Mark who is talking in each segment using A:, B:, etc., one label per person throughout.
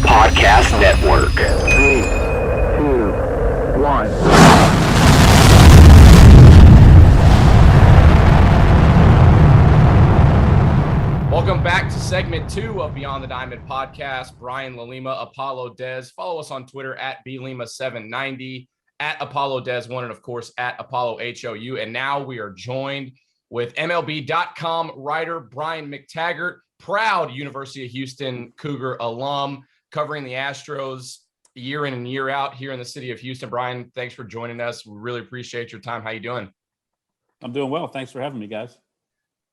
A: Podcast Network.
B: 3, 2, 1.
C: Welcome back to segment 2 of Beyond the Diamond podcast. Brian, LaLima, ApolloDez. Follow us on Twitter at BLima790, at ApolloDez1, and of course at ApolloHOU. And now we are joined with MLB.com writer Brian McTaggart, proud University of Houston Cougar alum, covering the Astros year in and year out here in the city of Houston. Brian, thanks for joining us. We really appreciate your time. How you doing?
D: I'm doing well. Thanks for having me, guys.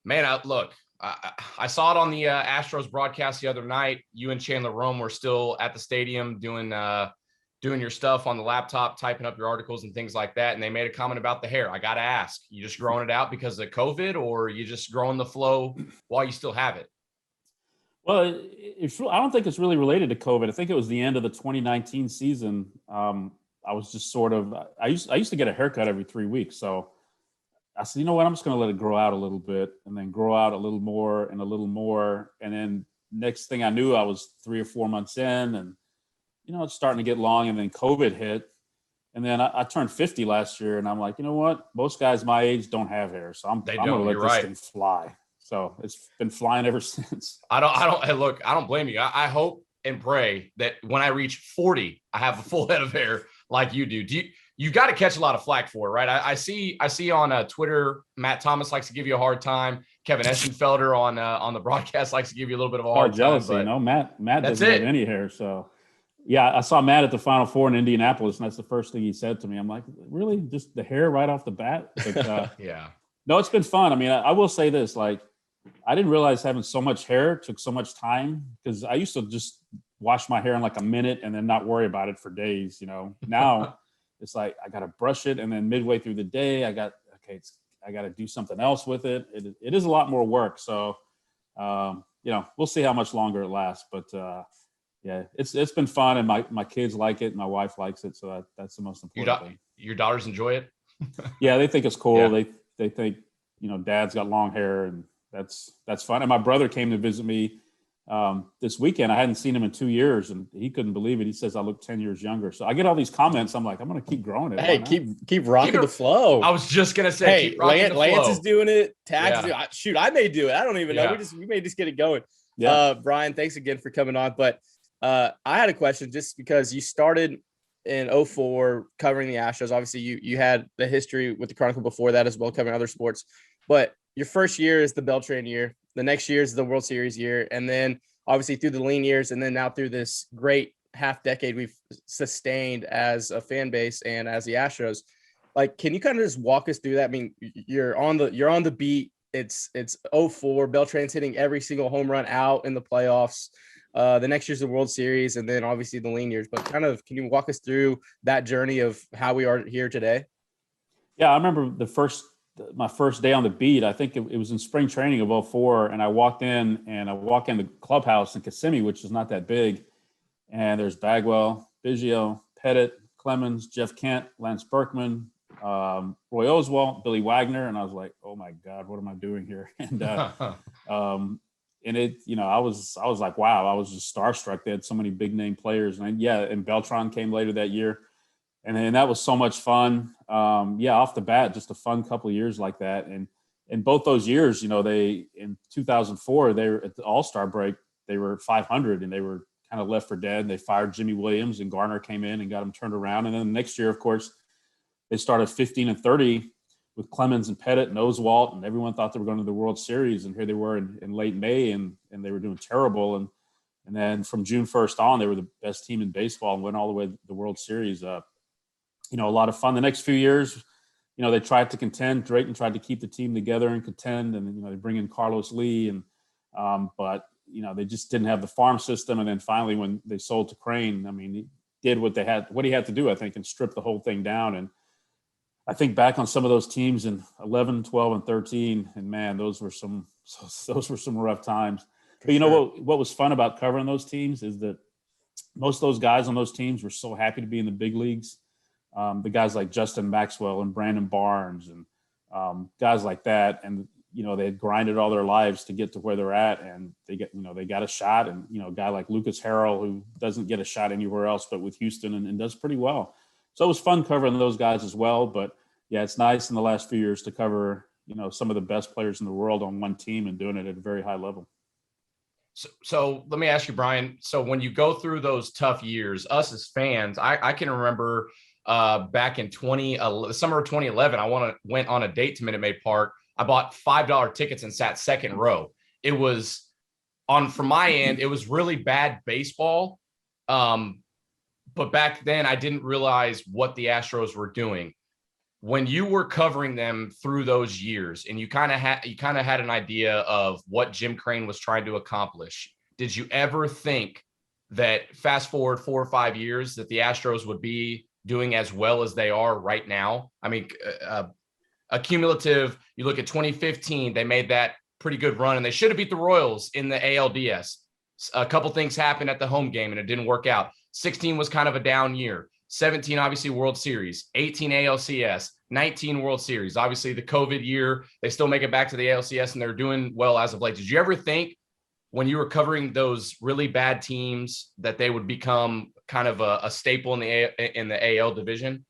C: Man, look, I saw it on the Astros broadcast the other night. You and Chandler Rome were still at the stadium doing your stuff on the laptop, typing up your articles and things like that. And they made a comment about the hair. I got to ask, you just growing it out because of COVID, or you just growing the flow while you still have it?
D: Well, I don't think it's really related to COVID. I think it was the end of the 2019 season. I was just I used to get a haircut every 3 weeks. So I said, you know what, I'm just going to let it grow out a little bit and then grow out a little more and a little more. And then next thing I knew, I was 3 or 4 months in and, it's starting to get long. And then COVID hit. And then I turned 50 last year and I'm like, you know what? Most guys my age don't have hair. So I'm going to let this thing fly. So it's been flying ever since.
C: I don't blame you. I hope and pray that when I reach 40, I have a full head of hair like you do. You've got to catch a lot of flack for it, right? I see on Twitter, Matt Thomas likes to give you a hard time. Kevin Eschenfelder on the broadcast likes to give you a little bit of a hard
D: jealousy,
C: time.
D: Matt doesn't have any hair. So, yeah, I saw Matt at the Final Four in Indianapolis, and that's the first thing he said to me. I'm like, really? Just the hair right off the bat? But,
C: yeah.
D: No, it's been fun. I mean, I will say this, I didn't realize having so much hair took so much time because I used to just wash my hair in like a minute and then not worry about it for days, Now it's like I got to brush it, and then midway through the day, I got to do something else with it. It is a lot more work. So, we'll see how much longer it lasts. But yeah, it's been fun, and my kids like it, and my wife likes it. So that's the most important thing.
C: Your daughters enjoy it?
D: Yeah, they think it's cool.
C: Yeah.
D: They think Dad's got long hair, and that's fun. And my brother came to visit me this weekend. I hadn't seen him in 2 years, and he couldn't believe it. He says I look 10 years younger. So I get all these comments. I'm like, I'm going to keep growing it.
E: Hey, keep rocking the flow.
C: I was just going to say, keep rocking the flow.
E: Lance is doing it. Tags is shoot, I may do it. I don't even know. We may just get it going.
D: Yeah.
E: Brian, thanks again for coming on. But I had a question just because you started in 2004 covering the Astros. Obviously, you had the history with the Chronicle before that as well, covering other sports. But your first year is the Beltran year. The next year is the World Series year. And then obviously through the lean years and then now through this great half decade we've sustained as a fan base and as the Astros. Can you kind of just walk us through that? I mean, you're on the beat. It's 2004. Beltran's hitting every single home run out in the playoffs. The next year's the World Series and then obviously the lean years. But can you walk us through that journey of how we are here today?
D: Yeah, I remember my first day on the beat. I think it was in spring training of 2004, and I walked in the clubhouse in Kissimmee, which is not that big, and there's Bagwell, Biggio, Pettit, Clemens, Jeff Kent, Lance Berkman, Roy Oswalt, Billy Wagner, and I was like, oh my God, what am I doing here? And I was like, wow, I was just starstruck. They had so many big name players, and Beltran came later that year. And that was so much fun. Off the bat, just a fun couple of years like that. And in both those years, they in 2004, they were at the All-Star break, they were 500 and they were kind of left for dead. And they fired Jimmy Williams and Garner came in and got them turned around. And then the next year, of course, they started 15-30 with Clemens and Pettit and Oswalt, and everyone thought they were going to the World Series. And here they were in late May, and they were doing terrible. And then from June 1st on, they were the best team in baseball and went all the way to the World Series. A lot of fun. The next few years, they tried to contend. Drayton tried to keep the team together and contend, and they bring in Carlos Lee, and but they just didn't have the farm system. And then finally, when they sold to Crane, I mean, he did what he had to do, I think, and stripped the whole thing down. And I think back on some of those teams in 11, 12, and 13, and man, those were some rough times. But what was fun about covering those teams is that most of those guys on those teams were so happy to be in the big leagues. The guys like Justin Maxwell and Brandon Barnes and guys like that. And, they had grinded all their lives to get to where they're at, and they got a shot. And, a guy like Lucas Harrell, who doesn't get a shot anywhere else but with Houston, and does pretty well. So it was fun covering those guys as well. But yeah, it's nice in the last few years to cover, some of the best players in the world on one team and doing it at a very high level.
C: So let me ask you, Brian. So when you go through those tough years, us as fans, I can remember back in the summer of 2011, I went on a date to Minute Maid Park. I bought $5 tickets and sat second row. It was from my end, it was really bad baseball. But back then I didn't realize what the Astros were doing. When you were covering them through those years, and you kind of had an idea of what Jim Crane was trying to accomplish, did you ever think that fast forward 4 or 5 years that the Astros would be doing as well as they are right now? I mean, a cumulative, you look at 2015, they made that pretty good run, and they should have beat the Royals in the ALDS. A couple things happened at the home game and it didn't work out. 16 was kind of a down year. 17, obviously World Series, 18 ALCS, 19 World Series. Obviously the COVID year, they still make it back to the ALCS and they're doing well as of late. Did you ever think when you were covering those really bad teams that they would become kind of a staple in the AL division?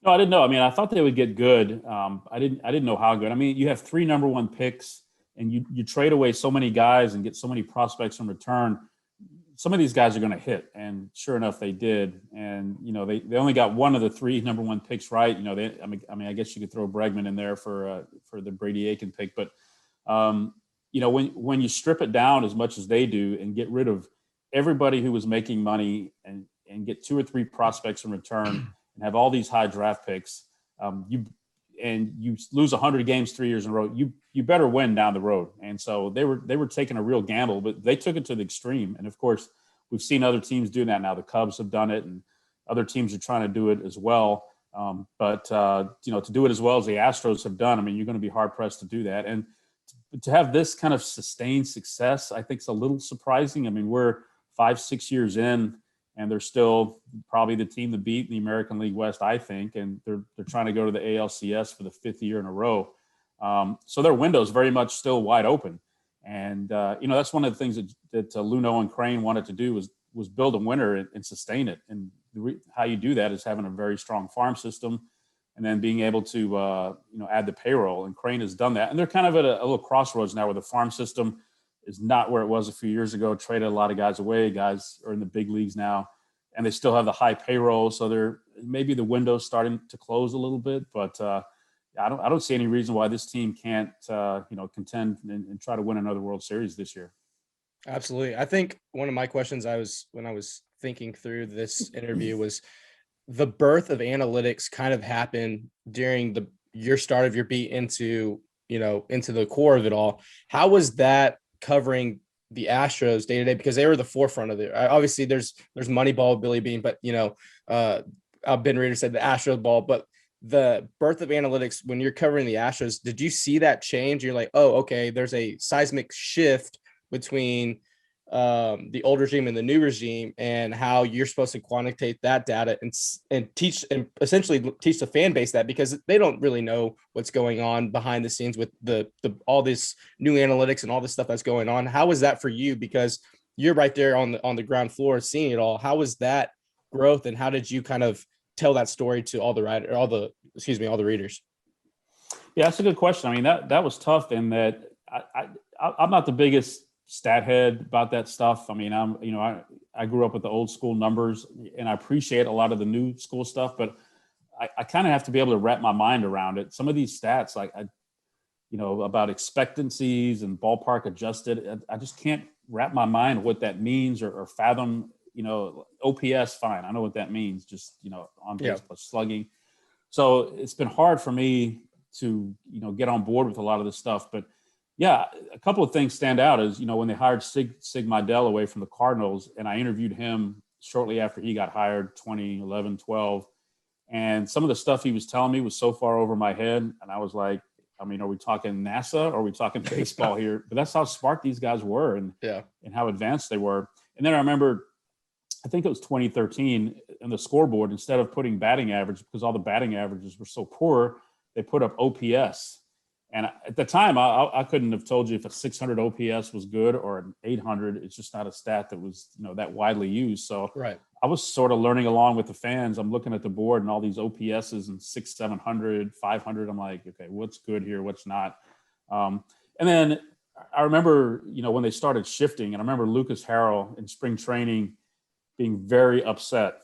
D: No, I didn't know. I mean, I thought they would get good. I didn't know how good. I mean, you have 3 number 1 picks and you trade away so many guys and get so many prospects in return. Some of these guys are going to hit, and sure enough, they did. And they only got 1 of the 3 number 1 picks right. I guess you could throw Berkman in there for the Brady Aiken pick, but when you strip it down as much as they do and get rid of everybody who was making money and get 2 or 3 prospects in return and have all these high draft picks, you lose 100 games 3 years in a row, you better win down the road. And so they were taking a real gamble, but they took it to the extreme. And of course, we've seen other teams do that now. The Cubs have done it, and other teams are trying to do it as well. But to do it as well as the Astros have done, I mean, you're going to be hard pressed to do that. And to have this kind of sustained success, I think is a little surprising. I mean, we're 5-6 years in, and they're still probably the team to beat in the American League West, I think. And they're trying to go to the ALCS for the 5th year in a row. So their window is very much still wide open. And, that's one of the things that Luno and Crane wanted to do was build a winner and sustain it. And how you do that is having a very strong farm system and then being able to, add the payroll. And Crane has done that. And they're kind of at a little crossroads now where the farm system is not where it was a few years ago. Traded a lot of guys away. Guys are in the big leagues now, and they still have the high payroll. So maybe the window's starting to close a little bit, but I don't see any reason why this team can't, contend and try to win another World Series this year.
E: Absolutely. I think one of my questions when I was thinking through this interview was the birth of analytics kind of happened during your start of your beat into the core of it all. How was that covering the Astros day to day, because they were the forefront of it? Obviously there's Moneyball, Billy Bean, but Ben Reeder said the Astros ball, but the birth of analytics, when you're covering the Astros, did you see that change? You're like, oh, okay, there's a seismic shift between the old regime and the new regime, and how you're supposed to quantitate that data and teach and essentially teach the fan base that, because they don't really know what's going on behind the scenes with the all this new analytics and all this stuff that's going on. How was that for you? Because you're right there on the ground floor seeing it all. How was that growth, and how did you kind of tell that story to all the readers?
D: Yeah, that's a good question. I mean, that was tough in that I'm not the biggest stat head about that stuff. I mean, I grew up with the old school numbers, and I appreciate a lot of the new school stuff, but I kind of have to be able to wrap my mind around it. Some of these stats, like about expectancies and ballpark adjusted, I just can't wrap my mind what that means or fathom. OPS, fine, I know what that means, just on base plus slugging. So it's been hard for me to get on board with a lot of this stuff. But yeah, a couple of things stand out is when they hired Sig Mejdal away from the Cardinals, and I interviewed him shortly after he got hired, 2011, 12, and some of the stuff he was telling me was so far over my head, and I was like, I mean, are we talking NASA or are we talking baseball here? But that's how smart these guys were, and how advanced they were. And then I remember, I think it was 2013, on the scoreboard, instead of putting batting average, because all the batting averages were so poor, they put up OPS. And at the time, I couldn't have told you if a 600 OPS was good or an 800. It's just not a stat that was, that widely used. So
E: Right.
D: I was sort of learning along with the fans. I'm looking at the board and all these OPSs and 600, 700, 500. I'm like, okay, what's good here? What's not? And then I remember, when they started shifting, and I remember Lucas Harrell in spring training being very upset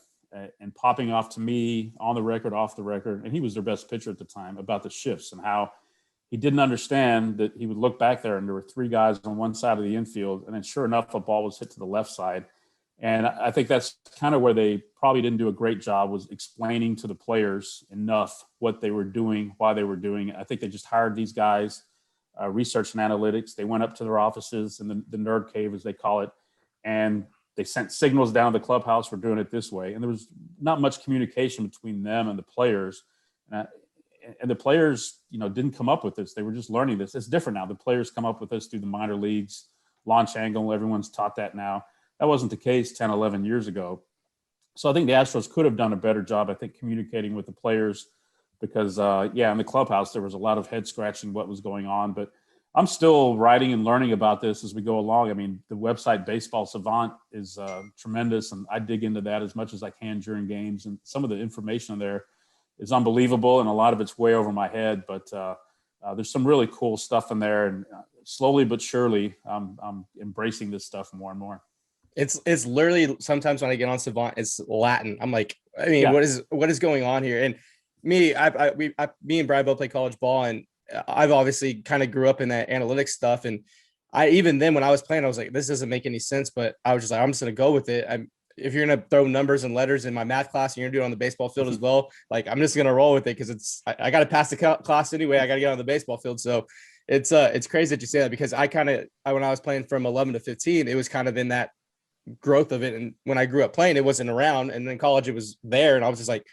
D: and popping off to me on the record, off the record. And he was their best pitcher at the time, about the shifts and how he didn't understand that he would look back there and there were three guys on one side of the infield. And then sure enough, a ball was hit to the left side. And I think that's kind of where they probably didn't do a great job, was explaining to the players enough what they were doing, why they were doing it. I think they just hired these guys, research and analytics. They went up to their offices in the nerd cave, as they call it, and they sent signals down to the clubhouse, we're doing it this way. And there was not much communication between them and the players. And the players, didn't come up with this. They were just learning this. It's different now. The players come up with this through the minor leagues, launch angle. Everyone's taught that now. That wasn't the case 10, 11 years ago. So I think the Astros could have done a better job, I think, communicating with the players because, in the clubhouse, there was a lot of head scratching what was going on. But I'm still writing and learning about this as we go along. I mean, the website Baseball Savant is tremendous, and I dig into that as much as I can during games. And some of the information there is unbelievable, and a lot of it's way over my head. But there's some really cool stuff in there, and slowly but surely, I'm embracing this stuff more and more.
E: It's literally sometimes when I get on Savant, it's Latin. I'm like, what is going on here? And me and Brian both play college ball, and I've obviously kind of grew up in that analytics stuff. And even then when I was playing, I was like, this doesn't make any sense, but I was just like, I'm just going to go with it. If you're going to throw numbers and letters in my math class and you're going to do it on the baseball field as well, like, I'm just going to roll with it. Cause I got to pass the class anyway. I got to get on the baseball field. So it's crazy that you say that, because when I was playing from 11 to 15, it was kind of in that growth of it. And when I grew up playing, it wasn't around, and then college, it was there. And I was just like,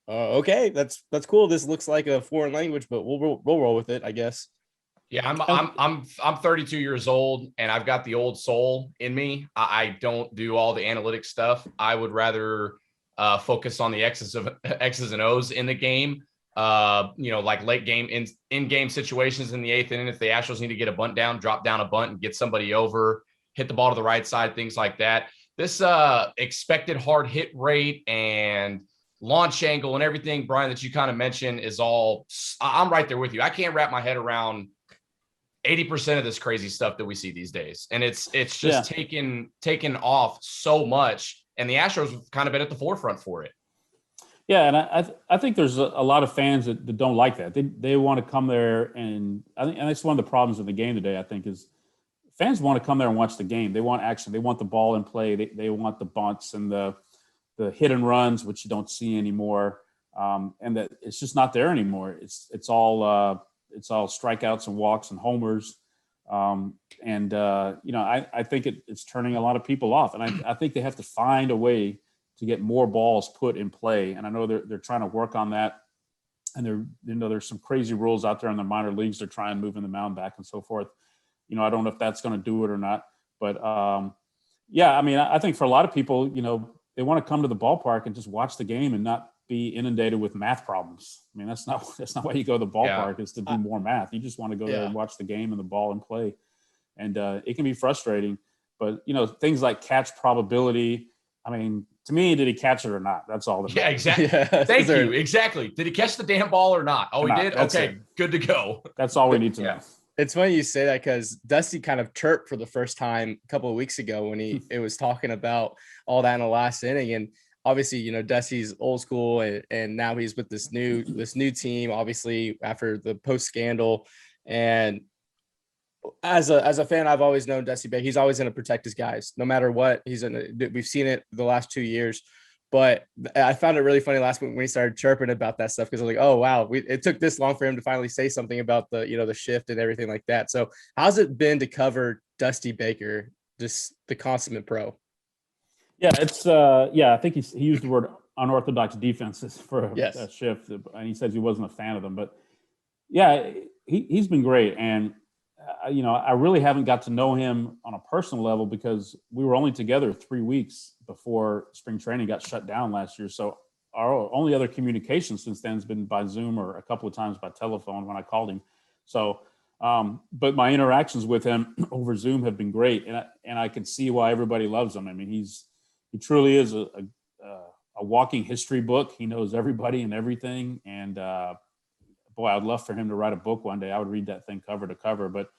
E: okay, that's cool. This looks like a foreign language, but we'll roll with it, I guess.
C: Yeah, I'm 32 years old, and I've got the old soul in me. I don't do all the analytic stuff. I would rather focus on the X's and O's in the game. Like late game in game situations in the eighth inning. If the Astros need to get a bunt down, drop down a bunt and get somebody over, hit the ball to the right side, things like that. This expected hard hit rate and launch angle and everything, Brian, that you kind of mentioned is all, I'm right there with you. I can't wrap my head around 80% of this crazy stuff that we see these days. And it's just taken off so much. And the Astros have kind of been at the forefront for it.
D: Yeah. And I think there's a lot of fans that don't like that. They want to come there, and I think, and that's one of the problems in the game today, I think, is fans want to come there and watch the game. They want action. They want the ball in play. They want the bunts and the hit and runs, which you don't see anymore, and that it's just not there anymore. It's all strikeouts and walks and homers, I think it's turning a lot of people off, and I think they have to find a way to get more balls put in play. And I know they're trying to work on that, and there's some crazy rules out there in the minor leagues. They're trying moving the mound back and so forth. I don't know if that's going to do it or not, but I think for a lot of people, they want to come to the ballpark and just watch the game and not be inundated with math problems. I mean, that's not why you go to the ballpark, is to do more math. You just want to go there and watch the game and the ball and play. And it can be frustrating, but things like catch probability. I mean, to me, did he catch it or not? That's all.
C: Yeah, exactly. Yeah. Thank you. Exactly. Did he catch the damn ball or not? Oh, he did? Okay, good to go.
D: That's all we need to know.
E: It's funny you say that, because Dusty kind of chirped for the first time a couple of weeks ago when it was talking about all that in the last inning. And obviously, Dusty's old school, and now he's with this new team, obviously after the post scandal. And as a fan, I've always known Dusty Baker. He's always going to protect his guys, no matter what. We've seen it the last 2 years. But I found it really funny last week when he started chirping about that stuff, because I was like, oh, wow, it took this long for him to finally say something about the shift and everything like that. So how's it been to cover Dusty Baker, just the consummate pro?
D: Yeah, it's I think he used the word unorthodox defenses for a shift, and he says he wasn't a fan of them. But yeah, he's been great, and I really haven't got to know him on a personal level because we were only together 3 weeks before spring training got shut down last year. So our only other communication since then has been by Zoom or a couple of times by telephone when I called him. So, but my interactions with him over Zoom have been great, and I can see why everybody loves him. I mean, he truly is a walking history book. He knows everybody and everything, and boy, I'd love for him to write a book one day. I would read that thing cover to cover. But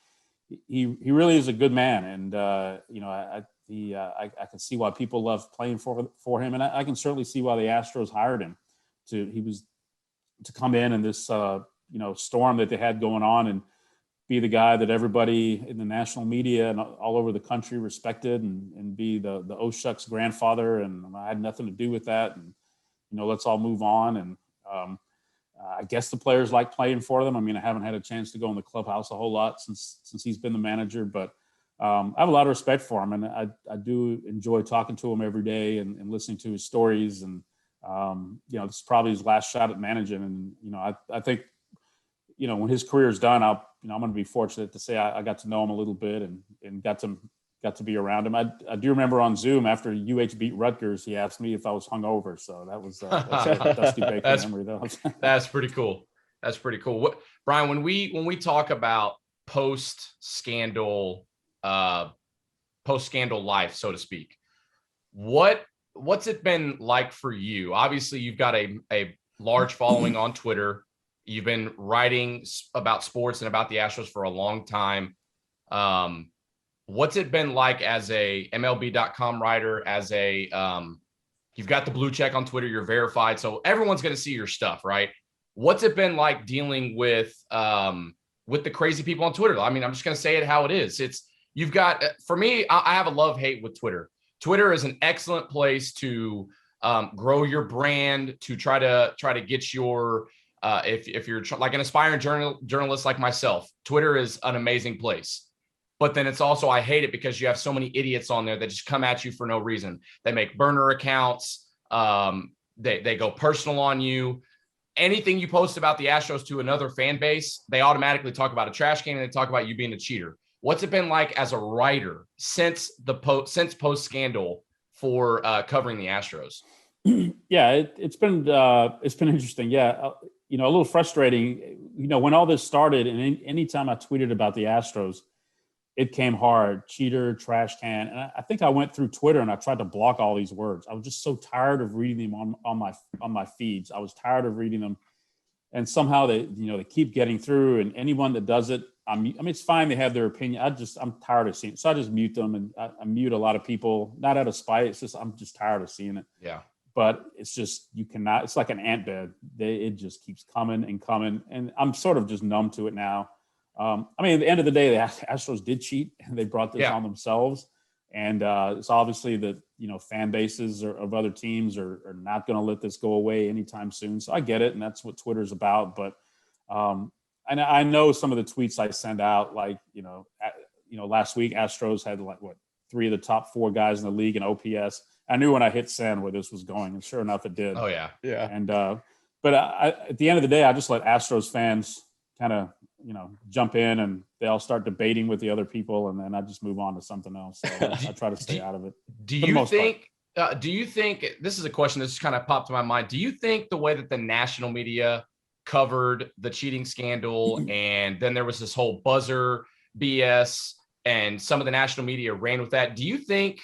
D: he really is a good man, and I can see why people love playing for him, and I can certainly see why the Astros hired him to come in this storm that they had going on and be the guy that everybody in the national media and all over the country respected, and be the oh shucks grandfather, and I had nothing to do with that, and let's all move on. And I guess the players like playing for them. I mean, I haven't had a chance to go in the clubhouse a whole lot since he's been the manager, but I have a lot of respect for him, and I do enjoy talking to him every day and listening to his stories. And this is probably his last shot at managing, and I think when his career is done, I'm going to be fortunate to say I got to know him a little bit and got to be around him. I do remember on Zoom after UH beat Rutgers, he asked me if I was hungover. So that's a Dusty Baker memory, though.
C: That's pretty cool. That's pretty cool. Brian, when we talk about post scandal life, so to speak, what's it been like for you? Obviously, you've got a large following on Twitter. You've been writing about sports and about the Astros for a long time. What's it been like as a MLB.com writer, as you've got the blue check on Twitter, you're verified, so everyone's going to see your stuff, right? What's it been like dealing with the crazy people on Twitter? I mean, I'm just going to say it how it is. You've got, for me, I have a love-hate with Twitter. Twitter is an excellent place to grow your brand, to try to get your, if you're like an aspiring journalist like myself, Twitter is an amazing place. But then it's also, I hate it because you have so many idiots on there that just come at you for no reason. They make burner accounts. They go personal on you. Anything you post about the Astros to another fan base, they automatically talk about a trash can and they talk about you being a cheater. What's it been like as a writer since post scandal for covering the Astros?
D: Yeah, it's been interesting. Yeah, a little frustrating. When all this started, and anytime I tweeted about the Astros, it came hard: cheater, trash can. And I think I went through Twitter and I tried to block all these words. I was just so tired of reading them on my feeds. I was tired of reading them, and somehow they keep getting through. And anyone that does it, I mean, it's fine. They have their opinion. I'm tired of seeing it. So I just mute them, and I mute a lot of people, not out of spite. It's just, I'm just tired of seeing it.
C: Yeah.
D: But it's just, you cannot, it's like an ant bed. It just keeps coming and coming. And I'm sort of just numb to it now. I mean, at the end of the day, the Astros did cheat, and they brought this on themselves. And it's obviously that, fan bases of other teams are not going to let this go away anytime soon. So I get it. And that's what Twitter's about. But and I know some of the tweets I send out, like, last week, Astros had three of the top four guys in the league in OPS. I knew when I hit send where this was going, and sure enough, it did.
C: Oh yeah. Yeah.
D: And, but at the end of the day, I just let Astros fans kind of, jump in, and they all start debating with the other people, and then I just move on to something else. So I try to stay out of it.
C: Do you think, this is a question that's kind of popped in my mind. Do you think the way that the national media covered the cheating scandal, and then there was this whole buzzer BS, and some of the national media ran with that, do you think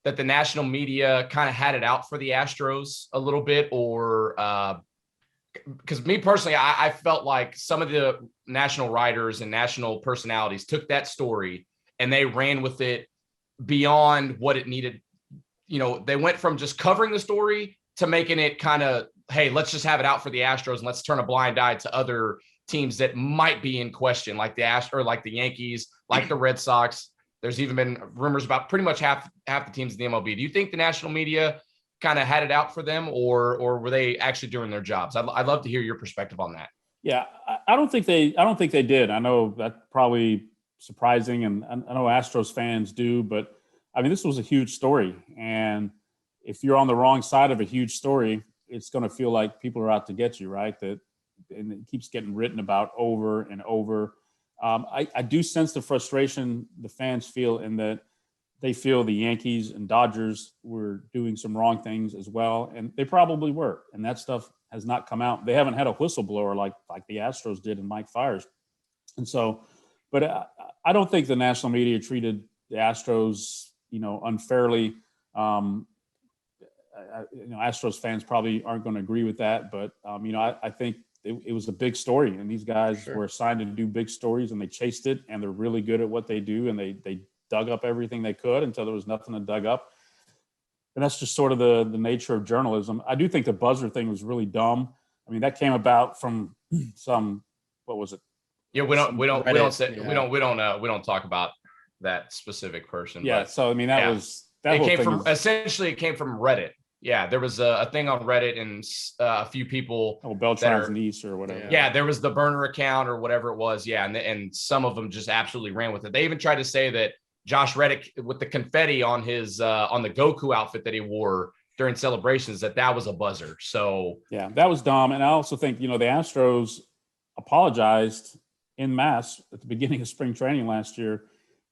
C: that the national media kind of had it out for the Astros a little bit, or because me personally, I felt like some of the national writers and national personalities took that story and they ran with it beyond what it needed. They went from just covering the story to making it kind of, hey, let's just have it out for the Astros and let's turn a blind eye to other teams that might be in question, like the Astros, like the Yankees, like the Red Sox. There's even been rumors about pretty much half the teams in the MLB. Do you think the national media kind of had it out for them, or were they actually doing their jobs? I'd love to hear your perspective on that.
D: Yeah, I don't think they did. I know that's probably surprising, and I know Astros fans do, but I mean, this was a huge story, and if you're on the wrong side of a huge story, it's going to feel like people are out to get you, right? And it keeps getting written about over and over. I do sense the frustration the fans feel, in that they feel the Yankees and Dodgers were doing some wrong things as well, and they probably were. And that stuff has not come out. They haven't had a whistleblower like the Astros did in Mike Fiers. And so, but I don't think the national media treated the Astros, unfairly. Astros fans probably aren't going to agree with that, but I think it was a big story, and these guys
E: Sure.
D: were assigned to do big stories, and they chased it, and they're really good at what they do, and they dug up everything they could until there was nothing to dug up. And that's just sort of the nature of journalism. I do think the buzzer thing was really dumb. I mean, that came about from what was it?
C: Yeah, we don't talk about that specific person.
D: Yeah.
C: But
D: so I mean, that
C: it came from Reddit. Yeah, there was a thing on Reddit, and a few people.
D: Oh, Beltran's niece or whatever.
C: Yeah, there was the burner account or whatever it was. Yeah, and some of them just absolutely ran with it. They even tried to say that Josh Reddick with the confetti on his on the Goku outfit that he wore during celebrations, that was a buzzer. So
D: yeah, that was dumb. And I also think the Astros apologized en masse at the beginning of spring training last year,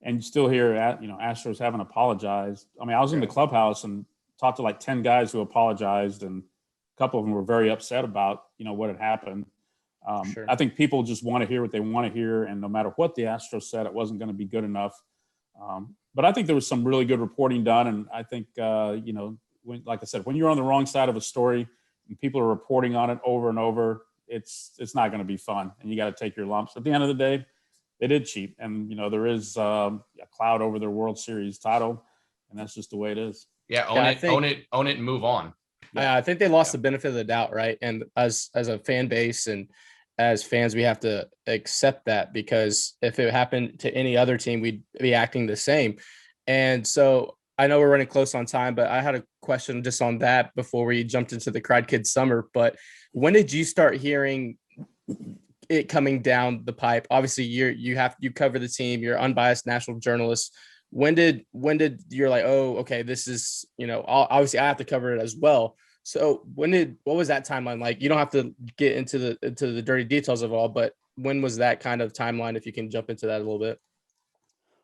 D: and still hear Astros haven't apologized. I mean, I was in the clubhouse and talked to like 10 guys who apologized, and a couple of them were very upset about what had happened.
E: Sure.
D: I think people just want to hear what they want to hear, and no matter what the Astros said, it wasn't going to be good enough. But I think there was some really good reporting done, and I think like I said, when you're on the wrong side of a story and people are reporting on it over and over, it's not going to be fun, and you got to take your lumps. At the end of the day, they did cheat, and there is a cloud over their World Series title, and that's just the way it is.
C: Yeah, own it, and move on.
E: I think they lost the benefit of the doubt, right? And as a fan base and as fans, we have to accept that, because if it happened to any other team, we'd be acting the same. And so I know we're running close on time, but I had a question just on that before we jumped into the Cried Kid Summer. But when did you start hearing it coming down the pipe? Obviously, you cover the team, you're unbiased national journalist. When did you're like, oh, okay, this is, obviously I have to cover it as well. So what was that timeline like? You don't have to get into the dirty details of all, but when was that kind of timeline, if you can jump into that a little bit?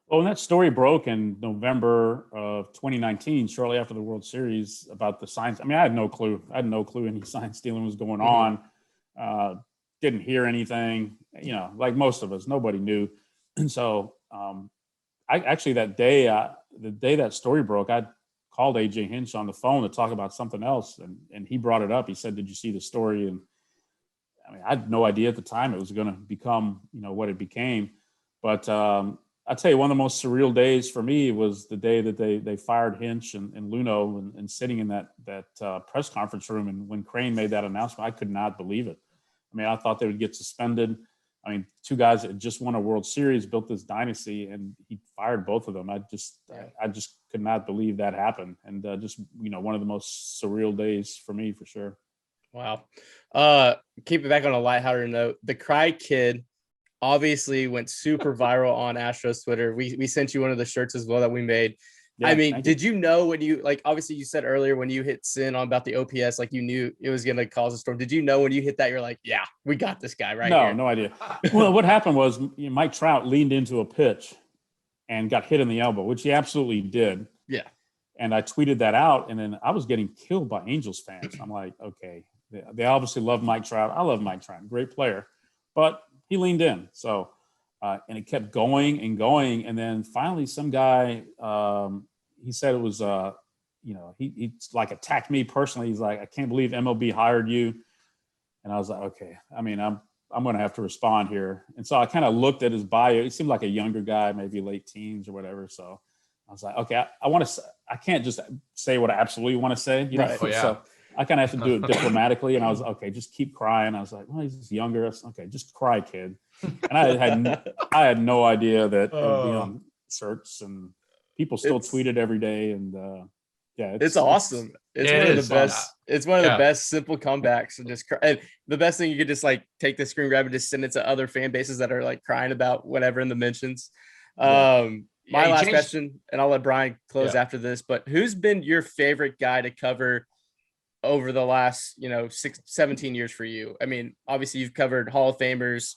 D: Well, when that story broke in November of 2019, shortly after the World Series, about the signs, I mean, I had no clue. Any sign stealing was going on. Didn't hear anything, like most of us, nobody knew. And so I actually, that day, the day that story broke, I called AJ Hinch on the phone to talk about something else. And he brought it up. He said, "Did you see the story?" And I mean, I had no idea at the time it was going to become, what it became. But I'll tell you, one of the most surreal days for me was the day that they fired Hinch and Luno, and sitting in that press conference room. And when Crane made that announcement, I could not believe it. I mean, I thought they would get suspended. I mean, two guys that had just won a World Series, built this dynasty, and he fired both of them. I just could not believe that happened. And one of the most surreal days for me, for sure.
E: Wow. Keep it back on a lighthearted note. The Cry Kid obviously went super viral on Astros Twitter. We sent you one of the shirts as well that we made. Yeah, I mean, did you know when you, like, obviously you said earlier when you hit send on about the OPS, like you knew it was going to cause a storm. Did you know when you hit that, you're like, yeah, we got this guy right here?
D: No idea. Well, what happened was Mike Trout leaned into a pitch and got hit in the elbow, which he absolutely did.
E: Yeah.
D: And I tweeted that out, and then I was getting killed by Angels fans. I'm like, okay, they obviously love Mike Trout. I love Mike Trout, great player, but he leaned in. So, and it kept going and going. And then finally some guy, he said it was, he like attacked me personally. He's like, "I can't believe MLB hired you." And I was like, okay, I mean, I'm going to have to respond here. And so I kind of looked at his bio. He seemed like a younger guy, maybe late teens or whatever. So I was like, okay, I can't just say what I absolutely want to say,
E: Right.
C: Oh, yeah.
D: So I kind of have to do it diplomatically. And I was okay, just keep crying. I was like, well, he's just younger. Okay, just cry, kid. And I had no idea that it would be on shirts, and people still tweet it every day. And yeah,
E: it's awesome. It's one of the best. It's one of the best simple comebacks. And just and the best thing, you could just like take the screen grab and just send it to other fan bases that are like crying about whatever in the mentions. My last question, and I'll let Brian close after this, but who's been your favorite guy to cover over the last 17 years for you? I mean, obviously you've covered Hall of Famers,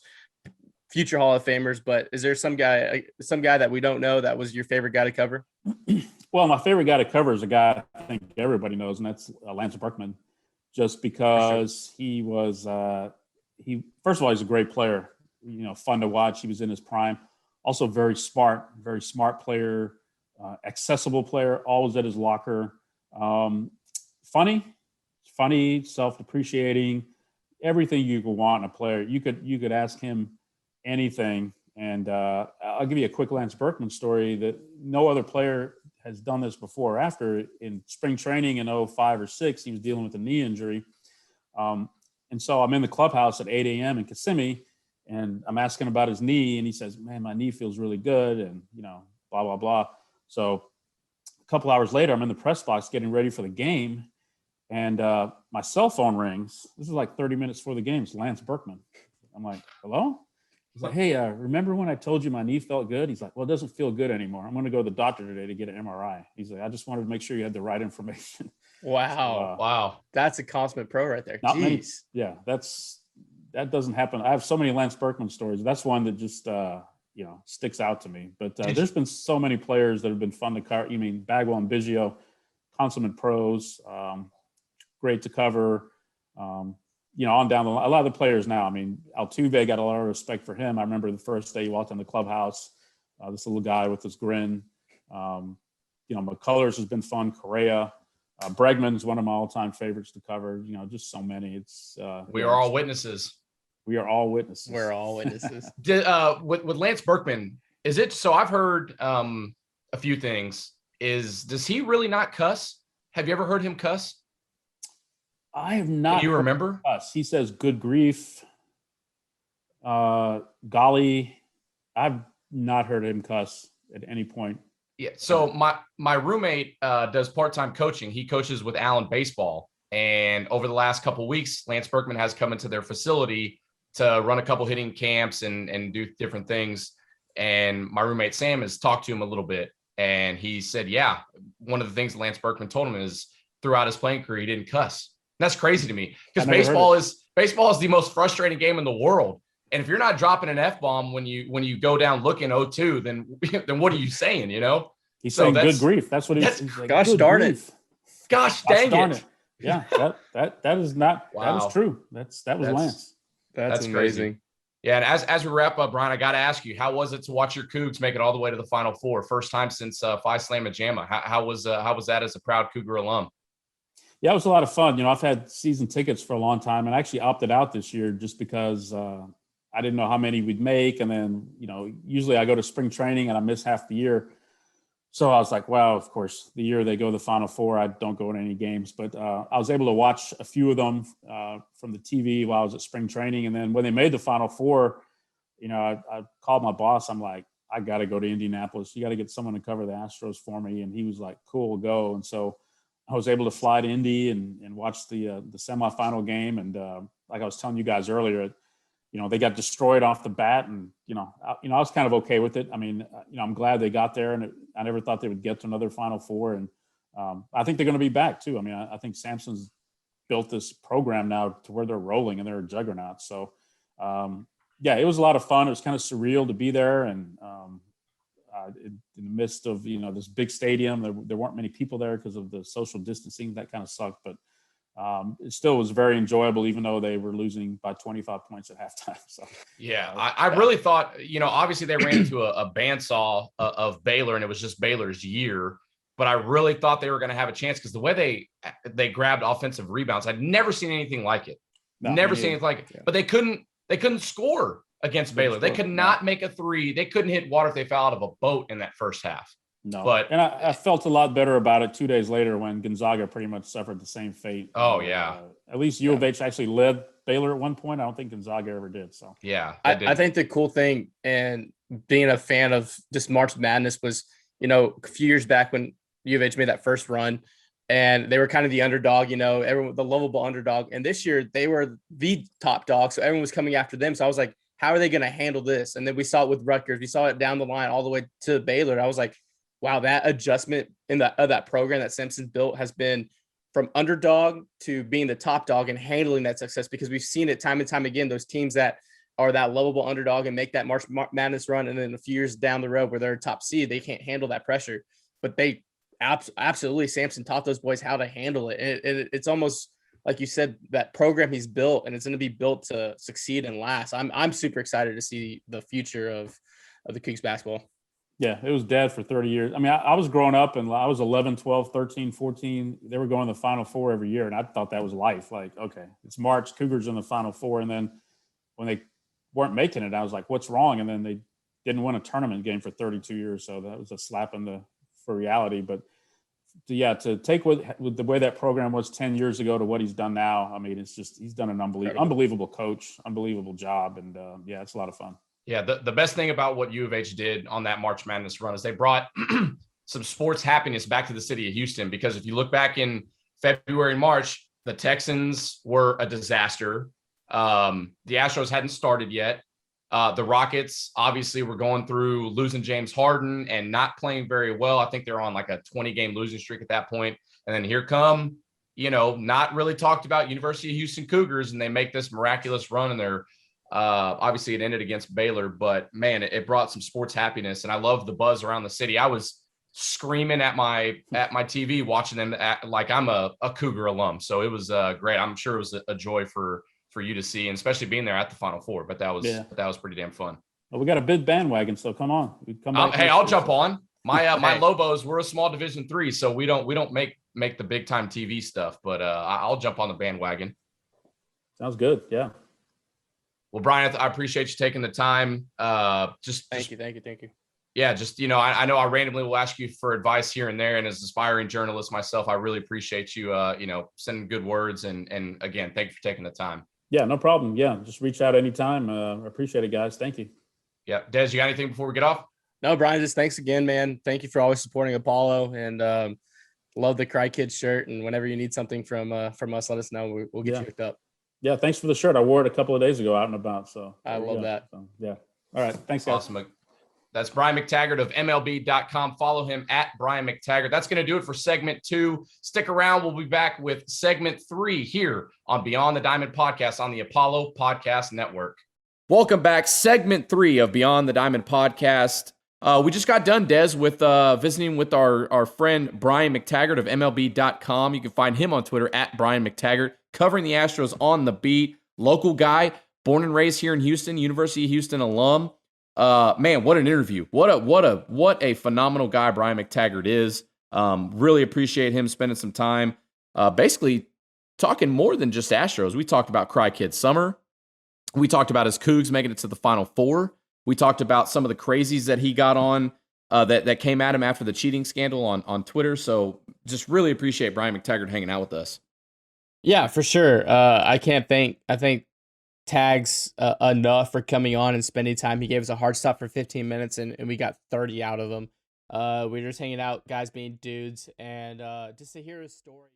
E: future Hall of Famers, but is there some guy that we don't know that was your favorite guy to cover?
D: Well, my favorite guy to cover is a guy I think everybody knows, and that's Lance Berkman, just because he was first of all, he's a great player. fun to watch. He was in his prime. Also very smart player, accessible player, always at his locker. Funny, self-depreciating, everything you could want in a player. You could ask him anything. And I'll give you a quick Lance Berkman story that no other player has done this before or after. In spring training in 05 or 06, he was dealing with a knee injury. And so I'm in the clubhouse at 8 a.m. in Kissimmee, and I'm asking about his knee, and he says, man, my knee feels really good, and, blah, blah, blah. So a couple hours later, I'm in the press box getting ready for the game, and my cell phone rings. This is like 30 minutes before the game. It's Lance Berkman. I'm like, hello? He's like, hey, remember when I told you my knee felt good? He's like, well, it doesn't feel good anymore. I'm going to go to the doctor today to get an MRI. He's like, I just wanted to make sure you had the right information.
E: Wow. Wow. That's a consummate pro right there.
D: Not
E: Jeez.
D: many, yeah, that doesn't happen. I have so many Lance Berkman stories. That's one that just, sticks out to me. But there's been so many players that have been fun to cover. You mean Bagwell and Biggio, consummate pros, great to cover. On down the line, a lot of the players now. I mean, Altuve, got a lot of respect for him. I remember the first day he walked in the clubhouse, this little guy with his grin. McCullers has been fun. Correa, Bregman's one of my all-time favorites to cover. Just so many. It's
C: we are all witnesses.
D: We are all witnesses.
E: We're all witnesses.
C: With Lance Berkman, is it so? I've heard a few things. Does he really not cuss? Have you ever heard him cuss?
D: I have not.
C: Do you remember?
D: He says good grief. Golly. I've not heard him cuss at any point.
C: Yeah. So my roommate does part-time coaching. He coaches with Allen baseball. And over the last couple of weeks, Lance Berkman has come into their facility to run a couple hitting camps and do different things. And my roommate Sam has talked to him a little bit. And he said, yeah, one of the things Lance Berkman told him is throughout his playing career, he didn't cuss. That's crazy to me because baseball is the most frustrating game in the world. And if you're not dropping an F-bomb when you go down looking 0-2, then what are you saying?
D: He's saying good grief. That's what he's like.
E: Gosh darn it.
C: Gosh dang it.
D: Yeah, that is not. Wow. That is true. That was Lance.
E: That's amazing.
C: Crazy. Yeah, and as we wrap up, Brian, I got to ask you, how was it to watch your Cougs make it all the way to the Final Four? First time since Phi Slamma Jamma. How was that as a proud Cougar alum?
D: Yeah, it was a lot of fun. I've had season tickets for a long time, and I actually opted out this year just because I didn't know how many we'd make. And then, usually I go to spring training and I miss half the year. So I was like, well, of course, the year they go to the Final Four, I don't go to any games. But I was able to watch a few of them from the TV while I was at spring training. And then when they made the Final Four, I called my boss. I'm like, I got to go to Indianapolis. You got to get someone to cover the Astros for me. And he was like, cool, we'll go. And so I was able to fly to Indy and watch the semifinal game. And like I was telling you guys earlier, they got destroyed off the bat, and I was kind of okay with it. I mean, I'm glad they got there, and I never thought they would get to another Final Four. And I think they're going to be back too. I mean, I think Samson's built this program now to where they're rolling and they're a juggernaut. So yeah, it was a lot of fun. It was kind of surreal to be there, and in the midst of this big stadium, there weren't many people there because of the social distancing. That kind of sucked, but it still was very enjoyable, even though they were losing by 25 points at halftime. So
C: yeah, I really thought, obviously they ran into a bandsaw of Baylor, and it was just Baylor's year. But I really thought they were going to have a chance because the way they grabbed offensive rebounds, I'd never seen anything like it. Never seen anything like it. Yeah. But they couldn't score against Baylor. They could not make a three. They couldn't hit water if they fell out of a boat in that first half.
D: No, and I felt a lot better about it 2 days later when Gonzaga pretty much suffered the same fate.
C: Oh, yeah.
D: At least U of H actually led Baylor at one point. I don't think Gonzaga ever did. So
C: yeah,
E: I think the cool thing, and being a fan of just March Madness, was a few years back when U of H made that first run, and they were kind of the underdog, everyone, the lovable underdog. And this year they were the top dog, so everyone was coming after them. So I was like, how are they going to handle this? And then we saw it with Rutgers. We saw it down the line all the way to Baylor. I was like, wow, that adjustment in that program that Simpson built has been from underdog to being the top dog and handling that success, because we've seen it time and time again, those teams that are that lovable underdog and make that March Madness run, and then a few years down the road where they're a top seed, they can't handle that pressure. But they absolutely, Sampson taught those boys how to handle it. And it's almost like you said, that program he's built, and it's going to be built to succeed and last. I'm super excited to see the future of the Cougs basketball.
D: Yeah, it was dead for 30 years. I mean, I was growing up and I was 11, 12, 13, 14. They were going to the Final Four every year, and I thought that was life. Like, okay, it's March, Cougars in the Final Four. And then when they weren't making it, I was like, what's wrong? And then they didn't win a tournament game for 32 years. So that was a slap for reality. But to take with the way that program was 10 years ago to what he's done now, I mean, it's just he's done an unbelievable coach, unbelievable job. And, it's a lot of fun.
C: Yeah, the best thing about what U of H did on that March Madness run is they brought some sports happiness back to the city of Houston, because if you look back in February and March, the Texans were a disaster. The Astros hadn't started yet. The Rockets obviously were going through losing James Harden and not playing very well. I think they're on like a 20-game losing streak at that point. And then here come, not really talked about University of Houston Cougars, and they make this miraculous run, and they're obviously it ended against Baylor, but man, it brought some sports happiness, and I love the buzz around the city. I was screaming at my TV watching them like I'm a Cougar alum. So it was great. I'm sure it was a joy for you to see, and especially being there at the Final Four. But that was pretty damn fun.
D: Well, we got a big bandwagon, so come on.
C: Hey, I'll jump on. My Lobos, we're a small Division III, so we don't make the big time TV stuff, but I'll jump on the bandwagon.
D: Sounds good. Yeah.
C: Well, Brian, I appreciate you taking the time. Thank
E: you.
C: Yeah, I know I randomly will ask you for advice here and there, and as an aspiring journalist myself, I really appreciate you, sending good words, and again, thank you for taking the time.
D: Yeah, no problem. Yeah, just reach out anytime. I appreciate it, guys. Thank you.
C: Yeah, Des, you got anything before we get off?
E: No, Brian, just thanks again, man. Thank you for always supporting Apollo, and love the Cry Kids shirt. And whenever you need something from us, let us know. We'll get you hooked up.
D: Yeah, thanks for the shirt. I wore it a couple of days ago out and about. So
E: I love that.
D: So, yeah. All right. Thanks, guys.
C: Awesome. That's Brian McTaggart of MLB.com. Follow him at Brian McTaggart. That's going to do it for segment 2. Stick around. We'll be back with segment 3 here on Beyond the Diamond Podcast on the Apollo Podcast Network. Welcome back. Segment 3 of Beyond the Diamond Podcast. We just got done, Des, with visiting with our friend Brian McTaggart of MLB.com. You can find him on Twitter at Brian McTaggart, covering the Astros on the beat. Local guy, born and raised here in Houston, University of Houston alum. Man, what an interview. What a phenomenal guy Brian McTaggart is. Really appreciate him spending some time basically talking more than just Astros. We talked about Cry Kids Summer. We talked about his Cougs making it to the Final Four. We talked about some of the crazies that he got on that came at him after the cheating scandal on Twitter. So just really appreciate Brian McTaggart hanging out with us.
E: Yeah, for sure. I think Tags enough for coming on and spending time. He gave us a hard stop for 15 minutes, and we got 30 out of him. We were just hanging out, guys being dudes, and just to hear his story.